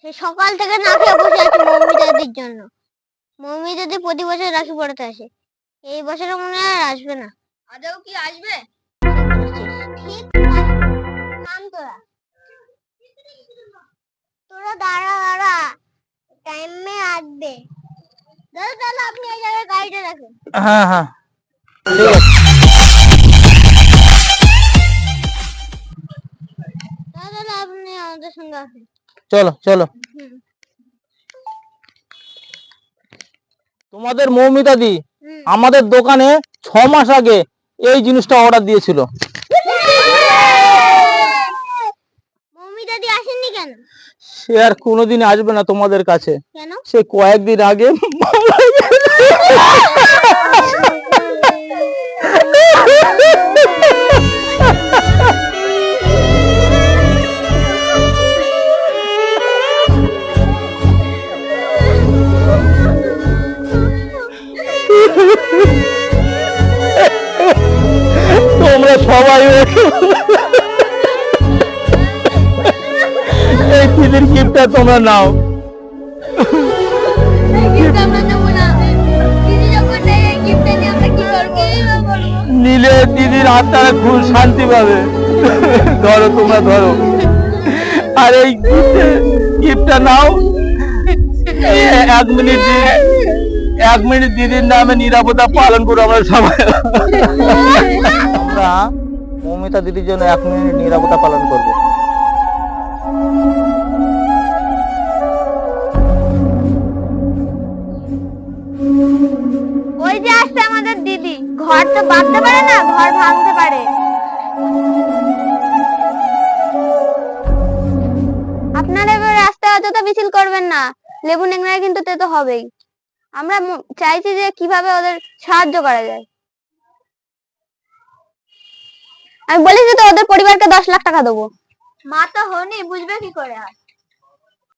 সে সকাল থেকে না খেয়ে বসে আছে মৌমিতাদির জন্য। মৌমিতাদি প্রতি বছর রাখি পড়াতে আসে, এই বছরে মনে হয় আর আসবে না। আদৌ কি আসবে? ঠিক নাম তোরা তোরা দাঁড়া দাঁড়া, টাইম মে আসবে। দাদা তাহলে আপনি এই জায়গায় গাড়িটা রাখুন। হ্যাঁ হ্যাঁ ঠিক আছে। দাদা আপনি আমাদের সঙ্গে আসুন। চলো চলো। তোমাদের মৌমিতাদি আমাদের দোকানে 6 মাস আগে এই জিনিসটা অর্ডার দিয়েছিল। মৌমিতাদি আসেননি কেন? সে আর কোনোদিন আসবে না তোমাদের কাছে। কেন? সে কয়েকদিন আগে তোমরা সবাই এই দিদির গিফটটা তোমরা নাও। নিলে দিদির আত্মারা খুব শান্তি পাবে। ধরো তোমরা ধরো, আর এই গিফটটা নাও। 1 মিনিট দিদির নামে নিরাপত্তা পালন করো আমরা সবাই। আমরা মৌমিতা দিদির জন্য 1 মিনিট নিরাপত্তা পালন করবো। ওই যে আসছে আমাদের দিদি, ঘর তো বাঁধতে পারে না, ঘর ভাঙতে পারে। আপনারা এবার রাস্তায় অযথা মিছিল করবেন না, লেবু নেংড়ায় কিন্তু তেতো হবেই। আমরা চাইছি যে কিভাবে ওদের সাহায্য করা যায়। আমি বলেছি তো ওদের পরিবারকে 10 লাখ টাকা দেবো। মা তো হনি, বুঝবে কি করে আর।